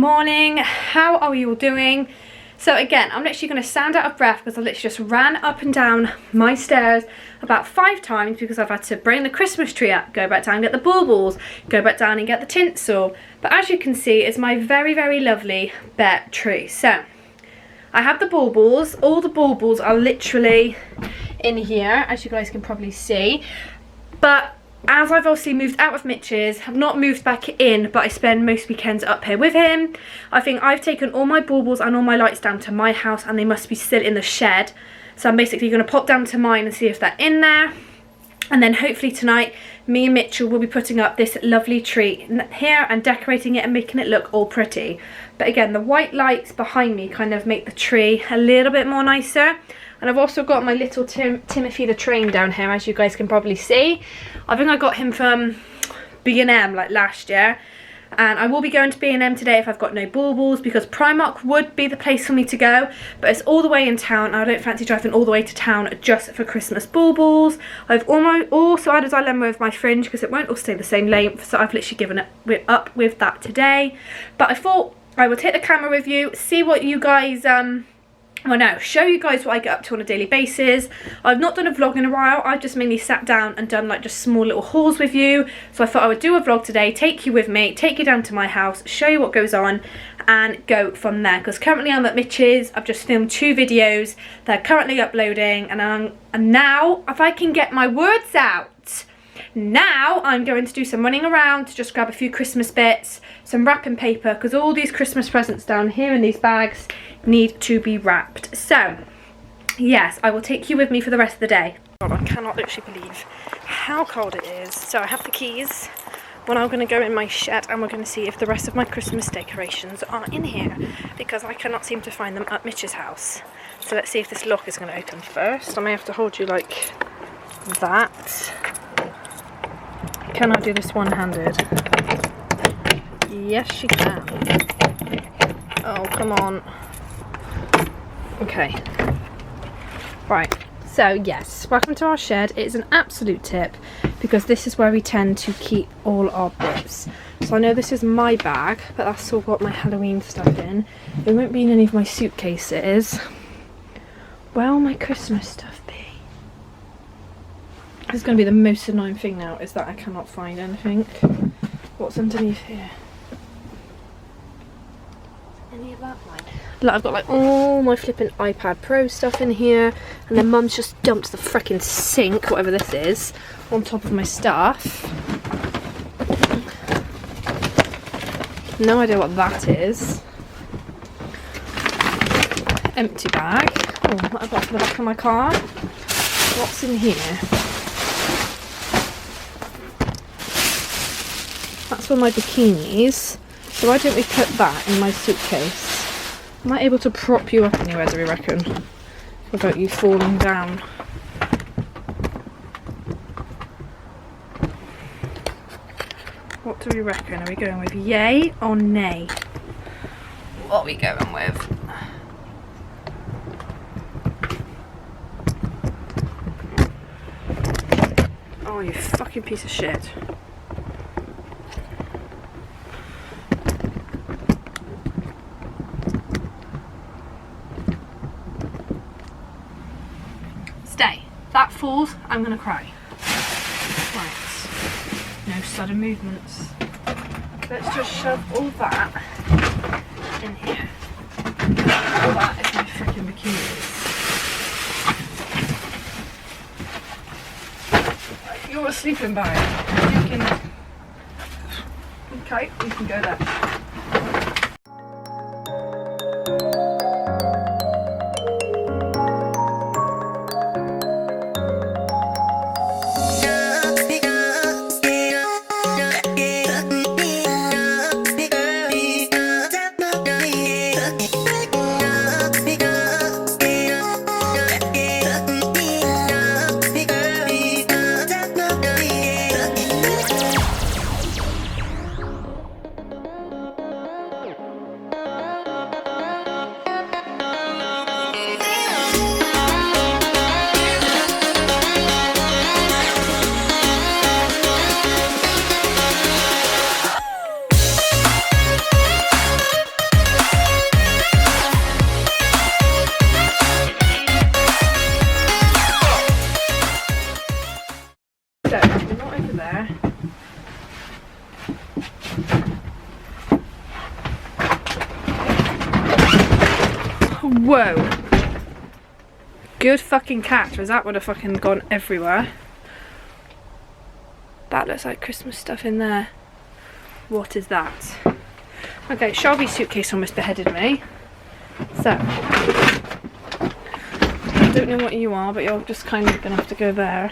morning. How are you all doing? So again, I'm literally going to stand out of breath because I literally just ran up and down my stairs about 5 times because I've had to bring the Christmas tree up, go back down and get the baubles, go back down and get the tinsel. But as you can see, it's my very, very lovely bare tree. So I have the baubles. All the baubles are literally in here, as you guys can probably see. But as I've obviously moved out of Mitch's, have not moved back in, but I spend most weekends up here with him. I think I've taken all my baubles and all my lights down to my house and they must be still in the shed. So I'm basically going to pop down to mine and see if they're in there. And then hopefully tonight, me and Mitchell will be putting up this lovely tree here and decorating it and making it look all pretty. But again, the white lights behind me kind of make the tree a little bit more nicer. And I've also got my little Timothy the train down here, as you guys can probably see. I think I got him from B&M like last year. And I will be going to B&M today if I've got no baubles, because Primark would be the place for me to go. But it's all the way in town. I don't fancy driving all the way to town just for Christmas baubles. I've also added dilemma with my fringe because it won't all stay the same length. So I've literally given it up with that today. But I thought I would take the camera with you, see what you guys... well, no, show you guys what I get up to on a daily basis. I've not done a vlog in a while. I've just mainly sat down and done like just small little hauls with you. So I thought I would do a vlog today, take you with me, take you down to my house, show you what goes on and go from there. Because currently I'm at Mitch's. I've just filmed 2 videos. They're currently uploading and now, if I can get my words out, now I'm going to do some running around to just grab a few Christmas bits, some wrapping paper, because all these Christmas presents down here in these bags need to be wrapped. So yes, I will take you with me for the rest of the day. God, I cannot literally believe how cold it is. So I have the keys. Well, I'm going to go in my shed and we're going to see if the rest of my Christmas decorations are in here, because I cannot seem to find them at Mitch's house. So let's see if this lock is going to open first. I may have to hold you like that. Can I do this one-handed? Yes, she can. Oh, come on. Okay. Right. So, yes. Welcome to our shed. It's an absolute tip because this is where we tend to keep all our bits. So I know this is my bag, but that's still got my Halloween stuff in. It won't be in any of my suitcases. Where will my Christmas stuff be? It's going to be the most annoying thing now, is that I cannot find anything. What's underneath here? Any of that line? Look, I've got like all my flipping iPad Pro stuff in here, and then Mum's just dumped the freaking sink, whatever this is, on top of my stuff. No idea what that is. Empty bag. Oh, what I've got for the back of my car. What's in here? That's for my bikinis. So why don't we put that in my suitcase? Am I able to prop you up anywhere, do we reckon? Without you falling down. What do we reckon? Are we going with yay or nay? What are we going with? Oh, you fucking piece of shit. Stay. If that falls, I'm gonna cry. Right. No sudden movements. Let's just shove all that in here. All that is my freaking bikinis. Right, you're a sleeping bag. You can... Okay, you can go there. Whoa. Good fucking catch. Was that would have fucking gone everywhere. That looks like Christmas stuff in there. What is that? Okay, Shelby's suitcase almost beheaded me. So, I don't know what you are, but you're just kind of gonna have to go there.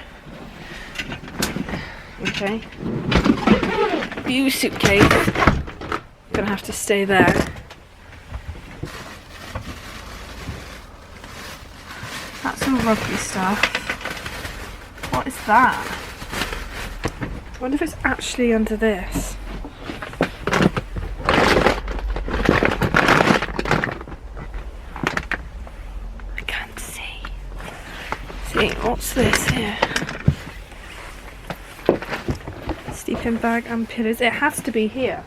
Okay. You suitcase, gonna have to stay there. That's some rugby stuff. What is that? I wonder if it's actually under this. I can't see. See, what's this here? Sleeping bag and pillows. It has to be here.